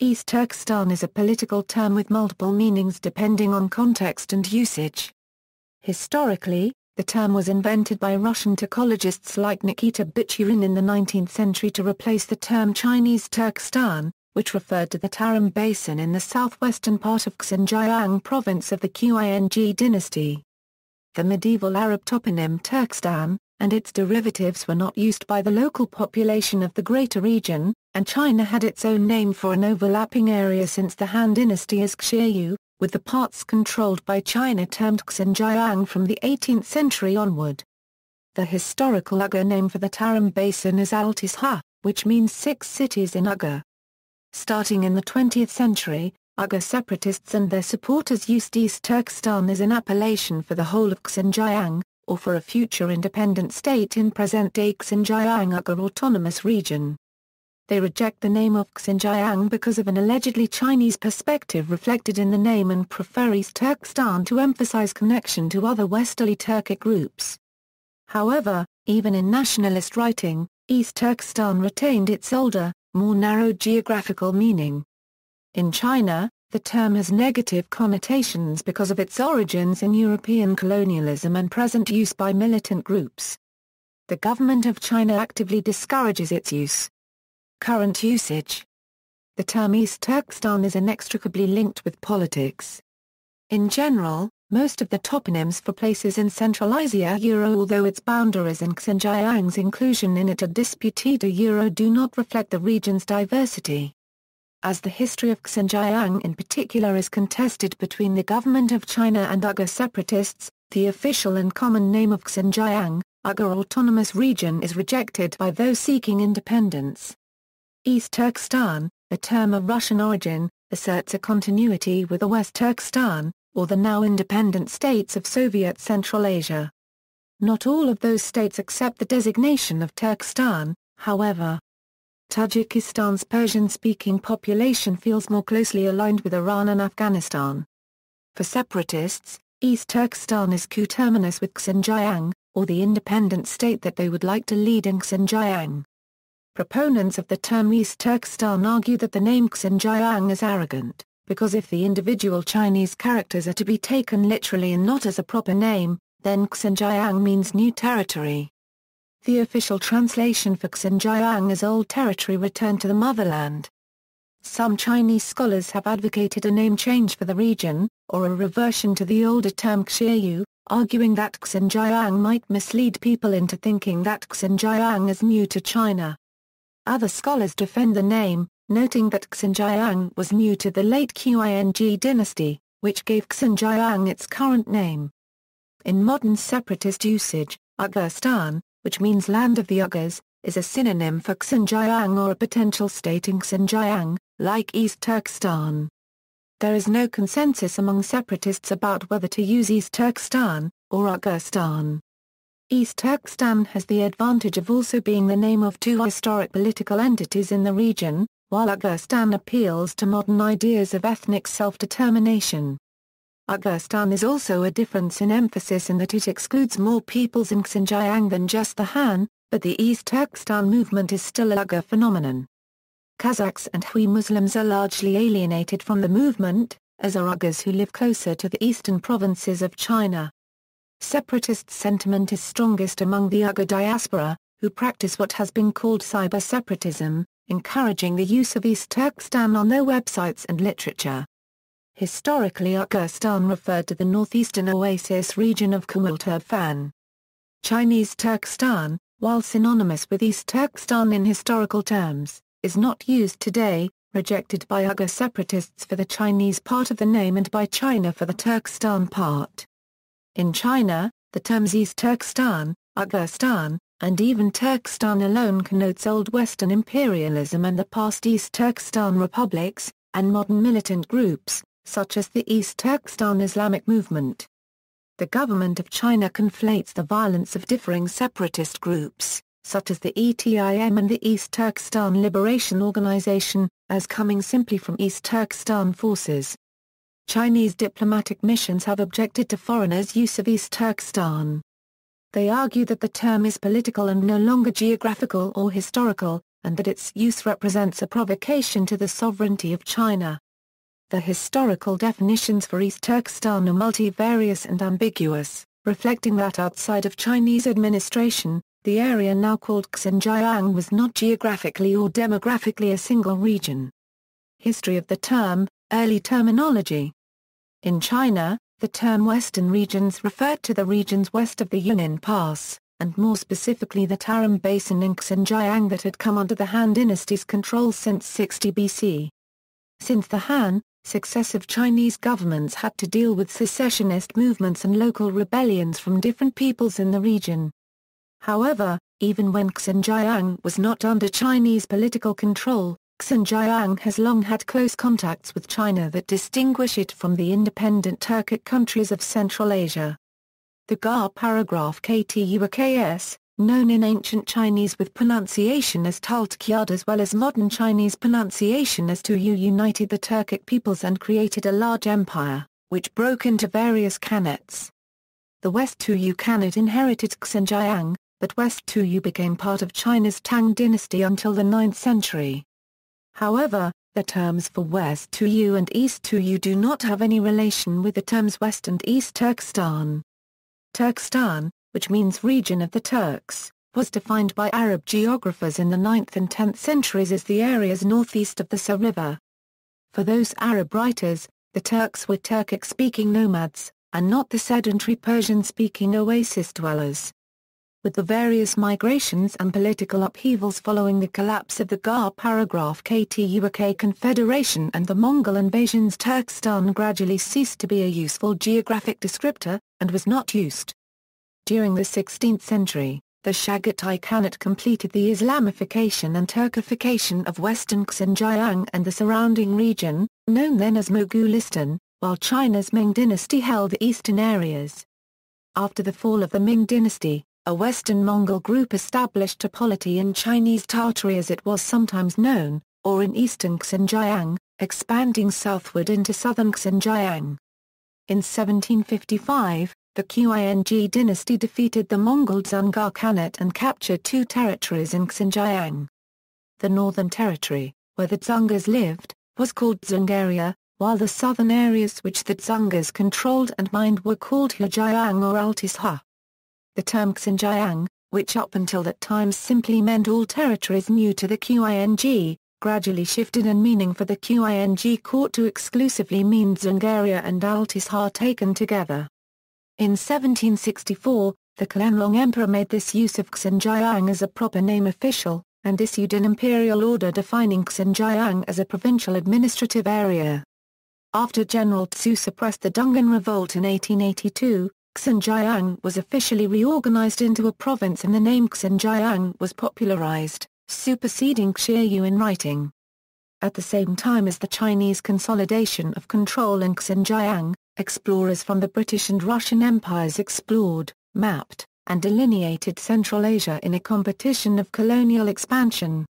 East Turkestan is a political term with multiple meanings depending on context and usage. Historically, the term was invented by Russian Turkologists like Nikita Bichurin in the 19th century to replace the term Chinese Turkestan, which referred to the Tarim Basin in the southwestern part of Xinjiang province of the Qing Dynasty. The medieval Arab toponym Turkestan, and its derivatives were not used by the local population of the greater region, and China had its own name for an overlapping area since the Han Dynasty as Xiyu, with the parts controlled by China termed Xinjiang from the 18th century onward. The historical Uyghur name for the Tarim Basin is Altishahr, which means 6 cities in Uyghur. Starting in the 20th century, Uyghur separatists and their supporters used East Turkestan as an appellation for the whole of Xinjiang, or for a future independent state in present-day Xinjiang Uyghur Autonomous Region. They reject the name of Xinjiang because of an allegedly Chinese perspective reflected in the name and prefer East Turkestan to emphasize connection to other westerly Turkic groups. However, even in nationalist writing, East Turkestan retained its older, more narrow geographical meaning. In China, the term has negative connotations because of its origins in European colonialism and present use by militant groups. The government of China actively discourages its use. Current usage. The term East Turkestan is inextricably linked with politics. In general, most of the toponyms for places in Central Asia although its boundaries and Xinjiang's inclusion in it are disputed do not reflect the region's diversity. As the history of Xinjiang in particular is contested between the government of China and Uyghur separatists, the official and common name of Xinjiang, Uyghur Autonomous Region is rejected by those seeking independence. East Turkestan, a term of Russian origin, asserts a continuity with the West Turkestan, or the now independent states of Soviet Central Asia. Not all of those states accept the designation of Turkestan, however. Tajikistan's Persian-speaking population feels more closely aligned with Iran and Afghanistan. For separatists, East Turkestan is coterminous with Xinjiang, or the independent state that they would like to lead in Xinjiang. Proponents of the term East Turkestan argue that the name Xinjiang is arrogant, because if the individual Chinese characters are to be taken literally and not as a proper name, then Xinjiang means new territory. The official translation for Xinjiang is Old Territory returned to the motherland. Some Chinese scholars have advocated a name change for the region, or a reversion to the older term Xiyu, arguing that Xinjiang might mislead people into thinking that Xinjiang is new to China. Other scholars defend the name, noting that Xinjiang was new to the late Qing Dynasty, which gave Xinjiang its current name. In modern separatist usage, Uyghurstan, which means land of the Uyghurs, is a synonym for Xinjiang or a potential state in Xinjiang, like East Turkestan. There is no consensus among separatists about whether to use East Turkestan, or Uyghurstan. East Turkestan has the advantage of also being the name of 2 historic political entities in the region, while Uyghurstan appeals to modern ideas of ethnic self-determination. Uyghurstan is also a difference in emphasis in that it excludes more peoples in Xinjiang than just the Han, but the East Turkestan movement is still a Uyghur phenomenon. Kazakhs and Hui Muslims are largely alienated from the movement, as are Uyghurs who live closer to the eastern provinces of China. Separatist sentiment is strongest among the Uyghur diaspora, who practice what has been called cyber-separatism, encouraging the use of East Turkestan on their websites and literature. Historically, Uyghurstan referred to the northeastern oasis region of Uyghuristan. Chinese Turkestan, while synonymous with East Turkestan in historical terms, is not used today, rejected by Uyghur separatists for the Chinese part of the name and by China for the Turkestan part. In China, the terms East Turkestan, Uyghurstan, and even Turkestan alone connotes Old Western imperialism and the past East Turkestan republics, and modern militant groups, such as the East Turkestan Islamic movement. The government of China conflates the violence of differing separatist groups, such as the ETIM and the East Turkestan Liberation Organization, as coming simply from East Turkestan forces. Chinese diplomatic missions have objected to foreigners' use of East Turkestan. They argue that the term is political and no longer geographical or historical, and that its use represents a provocation to the sovereignty of China. The historical definitions for East Turkestan are multivarious and ambiguous, reflecting that outside of Chinese administration, the area now called Xinjiang was not geographically or demographically a single region. History of the term, early terminology. In China, the term Western regions referred to the regions west of the Yunnan Pass, and more specifically the Tarim Basin in Xinjiang that had come under the Han Dynasty's control since 60 BC. Since the Han, successive Chinese governments had to deal with secessionist movements and local rebellions from different peoples in the region. However, even when Xinjiang was not under Chinese political control, Xinjiang has long had close contacts with China that distinguish it from the independent Turkic countries of Central Asia. The Ga paragraph Ktuks, known in ancient Chinese with pronunciation as Taltkyad as well as modern Chinese pronunciation as Tuyu, united the Turkic peoples and created a large empire, which broke into various khanates. The West Tuyu Khanate inherited Xinjiang, but West Tuyu became part of China's Tang dynasty until the 9th century. However, the terms for West Tuyu and East Tuyu do not have any relation with the terms West and East Turkestan. Turkestan, which means region of the Turks, was defined by Arab geographers in the 9th and 10th centuries as the areas northeast of the Sa River. For those Arab writers, the Turks were Turkic-speaking nomads, and not the sedentary Persian-speaking oasis dwellers. With the various migrations and political upheavals following the collapse of the Ga paragraph Ktuk Confederation and the Mongol invasions, Turkestan gradually ceased to be a useful geographic descriptor, and was not used. During the 16th century, the Chagatai Khanate completed the Islamification and Turkification of western Xinjiang and the surrounding region, known then as Uyghuristan, while China's Ming dynasty held the eastern areas. After the fall of the Ming dynasty, a Western Mongol group established a polity in Chinese Tartary as it was sometimes known, or in eastern Xinjiang, expanding southward into southern Xinjiang. In 1755, the Qing Dynasty defeated the Mongol Dzungar Khanate and captured 2 territories in Xinjiang. The northern territory, where the Dzungars lived, was called Dzungaria, while the southern areas which the Dzungars controlled and mined were called Xinjiang or Altishahr. The term Xinjiang, which up until that time simply meant all territories new to the Qing, gradually shifted in meaning for the Qing court to exclusively mean Dzungaria and Altishahr taken together. In 1764, the Qianlong Emperor made this use of Xinjiang as a proper name official, and issued an imperial order defining Xinjiang as a provincial administrative area. After General Tsu suppressed the Dungan Revolt in 1882, Xinjiang was officially reorganized into a province and the name Xinjiang was popularized, superseding Xiyu in writing. At the same time as the Chinese consolidation of control in Xinjiang, explorers from the British and Russian empires explored, mapped, and delineated Central Asia in a competition of colonial expansion.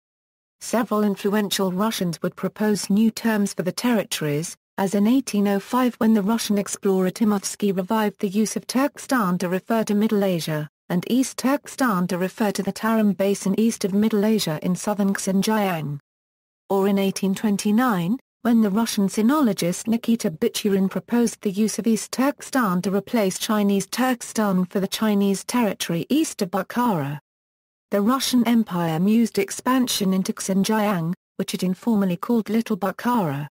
Several influential Russians would propose new terms for the territories, as in 1805 when the Russian explorer Timofsky revived the use of Turkestan to refer to Middle Asia, and East Turkestan to refer to the Tarim Basin east of Middle Asia in southern Xinjiang. Or in 1829, when the Russian sinologist Nikita Bichurin proposed the use of East Turkestan to replace Chinese Turkestan for the Chinese territory east of Bukhara. The Russian Empire mused expansion into Xinjiang, which it informally called Little Bukhara.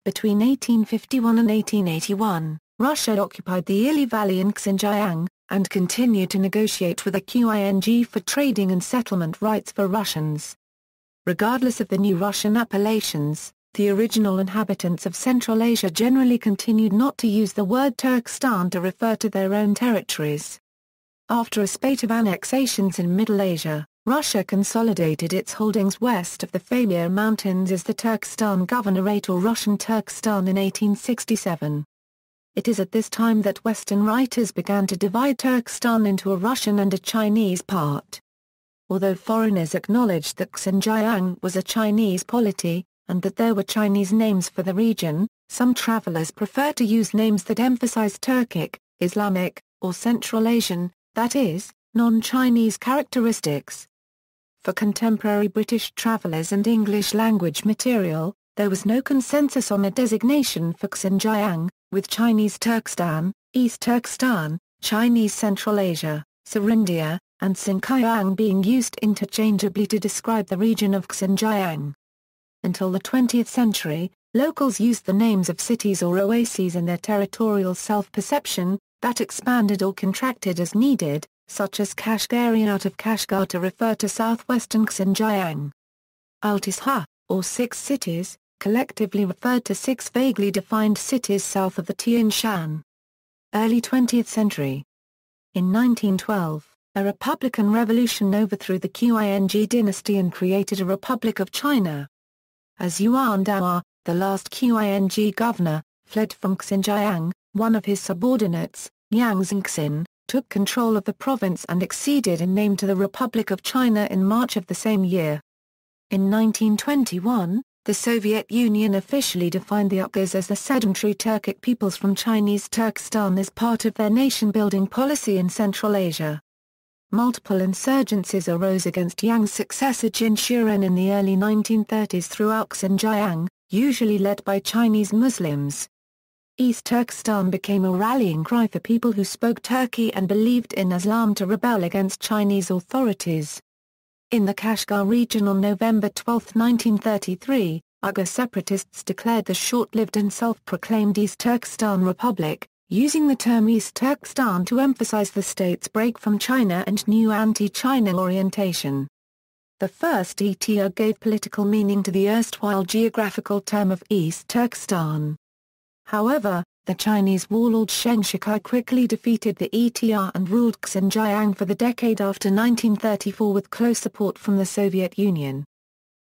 Between 1851 and 1881, Russia occupied the Ili Valley in Xinjiang, and continued to negotiate with the Qing for trading and settlement rights for Russians. Regardless of the new Russian appellations, the original inhabitants of Central Asia generally continued not to use the word Turkestan to refer to their own territories. After a spate of annexations in Middle Asia, Russia consolidated its holdings west of the Pamir Mountains as the Turkestan Governorate or Russian Turkestan in 1867. It is at this time that Western writers began to divide Turkestan into a Russian and a Chinese part. Although foreigners acknowledged that Xinjiang was a Chinese polity, and that there were Chinese names for the region, some travelers prefer to use names that emphasize Turkic, Islamic, or Central Asian, that is, non-Chinese characteristics. For contemporary British travellers and English-language material, there was no consensus on a designation for Xinjiang, with Chinese Turkestan, East Turkestan, Chinese Central Asia, Serindia, and Xinjiang being used interchangeably to describe the region of Xinjiang. Until the 20th century, locals used the names of cities or oases in their territorial self-perception, that expanded or contracted as needed, such as Kashgari out of Kashgar to refer to southwestern Xinjiang. Altishahr, or six cities, collectively referred to six vaguely defined cities south of the Tian Shan. Early 20th century. In 1912, a republican revolution overthrew the Qing Dynasty and created a Republic of China. As Yuan Dao, the last Qing governor, fled from Xinjiang, one of his subordinates, Yang Xingxin, took control of the province and acceded in name to the Republic of China in March of the same year. In 1921, the Soviet Union officially defined the Uyghurs as the sedentary Turkic peoples from Chinese Turkestan as part of their nation-building policy in Central Asia. Multiple insurgencies arose against Yang's successor Qin Bichurin in the early 1930s throughout Xinjiang, usually led by Chinese Muslims. East Turkestan became a rallying cry for people who spoke Turki and believed in Islam to rebel against Chinese authorities. In the Kashgar region on November 12, 1933, Uyghur separatists declared the short-lived and self-proclaimed East Turkestan Republic, using the term East Turkestan to emphasize the state's break from China and new anti-China orientation. The first ETR gave political meaning to the erstwhile geographical term of East Turkestan. However, the Chinese warlord Zheng Shikai quickly defeated the ETR and ruled Xinjiang for the decade after 1934 with close support from the Soviet Union.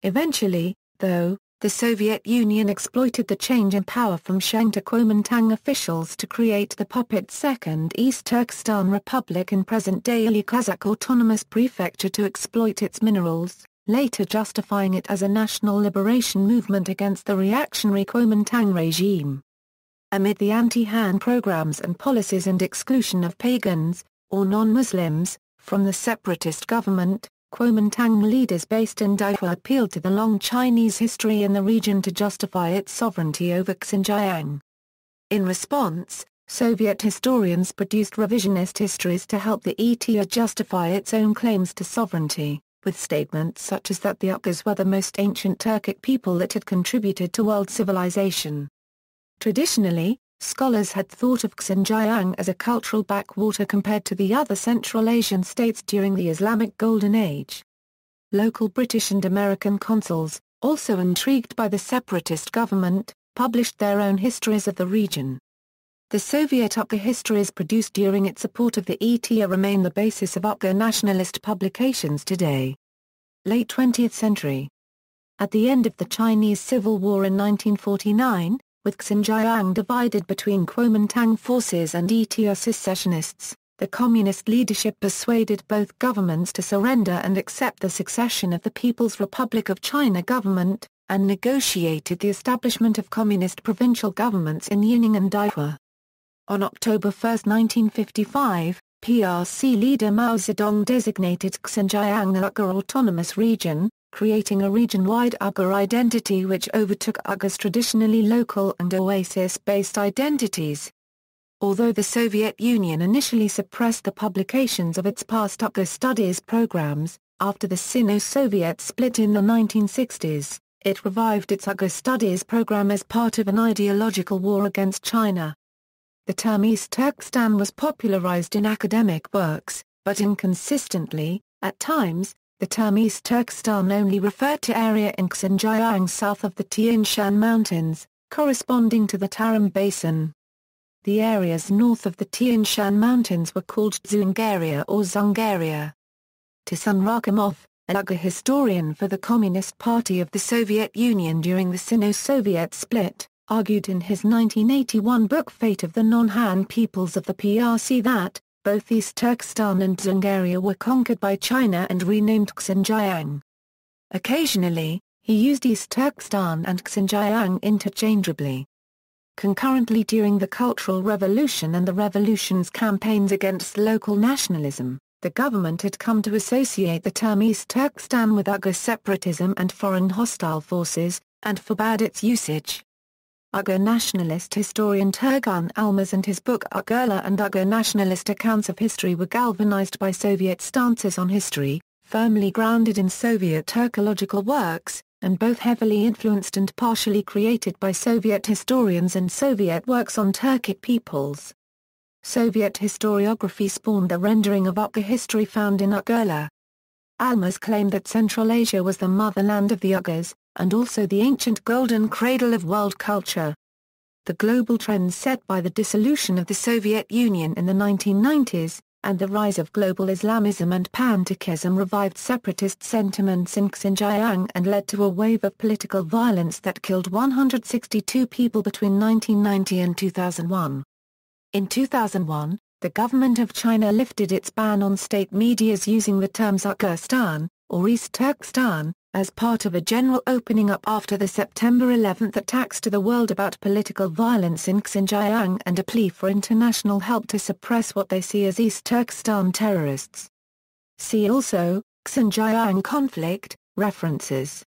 Eventually, though, the Soviet Union exploited the change in power from Zheng to Kuomintang officials to create the puppet Second East Turkestan Republic in present-day Ili Kazakh Autonomous Prefecture to exploit its minerals, later justifying it as a national liberation movement against the reactionary Kuomintang regime. Amid the anti-Han programs and policies and exclusion of pagans, or non-Muslims, from the separatist government, Kuomintang leaders based in Daihu appealed to the long Chinese history in the region to justify its sovereignty over Xinjiang. In response, Soviet historians produced revisionist histories to help the ETA justify its own claims to sovereignty, with statements such as that the Uyghurs were the most ancient Turkic people that had contributed to world civilization. Traditionally, scholars had thought of Xinjiang as a cultural backwater compared to the other Central Asian states during the Islamic Golden Age. Local British and American consuls, also intrigued by the separatist government, published their own histories of the region. The Soviet Uyghur histories produced during its support of the ETA remain the basis of Uyghur nationalist publications today. Late 20th century. At the end of the Chinese Civil War in 1949, with Xinjiang divided between Kuomintang forces and ETA secessionists, the communist leadership persuaded both governments to surrender and accept the succession of the People's Republic of China government, and negotiated the establishment of communist provincial governments in Yinning and Daihu. On October 1, 1955, PRC leader Mao Zedong designated Xinjiang the Uyghur Autonomous Region, creating a region-wide Uyghur identity which overtook Uyghurs' traditionally local and oasis-based identities. Although the Soviet Union initially suppressed the publications of its past Uyghur studies programs, after the Sino-Soviet split in the 1960s, it revived its Uyghur studies program as part of an ideological war against China. The term East Turkestan was popularized in academic works, but inconsistently, at times. The term East Turkestan only referred to area in Xinjiang south of the Tian Shan Mountains, corresponding to the Tarim Basin. The areas north of the Tian Shan Mountains were called Dzungaria or Zungaria. Tisun Rakimov, an Uyghur historian for the Communist Party of the Soviet Union during the Sino-Soviet split, argued in his 1981 book Fate of the Non-Han Peoples of the PRC that, both East Turkestan and Dzungaria were conquered by China and renamed Xinjiang. Occasionally, he used East Turkestan and Xinjiang interchangeably. Concurrently during the Cultural Revolution and the revolution's campaigns against local nationalism, the government had come to associate the term East Turkestan with Uyghur separatism and foreign hostile forces, and forbade its usage. Uyghur nationalist historian Turgun Almaz and his book Uygurlar and Uyghur nationalist accounts of history were galvanized by Soviet stances on history, firmly grounded in Soviet Turkological works, and both heavily influenced and partially created by Soviet historians and Soviet works on Turkic peoples. Soviet historiography spawned the rendering of Uyghur history found in Uygurlar. Almaz claimed that Central Asia was the motherland of the Uyghurs, and also the ancient golden cradle of world culture. The global trends set by the dissolution of the Soviet Union in the 1990s, and the rise of global Islamism and Pan-Turkism revived separatist sentiments in Xinjiang and led to a wave of political violence that killed 162 people between 1990 and 2001. In 2001, the government of China lifted its ban on state medias using the terms Uyghuristan, or East Turkestan, as part of a general opening up after the September 11 attacks to the world about political violence in Xinjiang and a plea for international help to suppress what they see as East Turkestan terrorists. See also, Xinjiang conflict, references.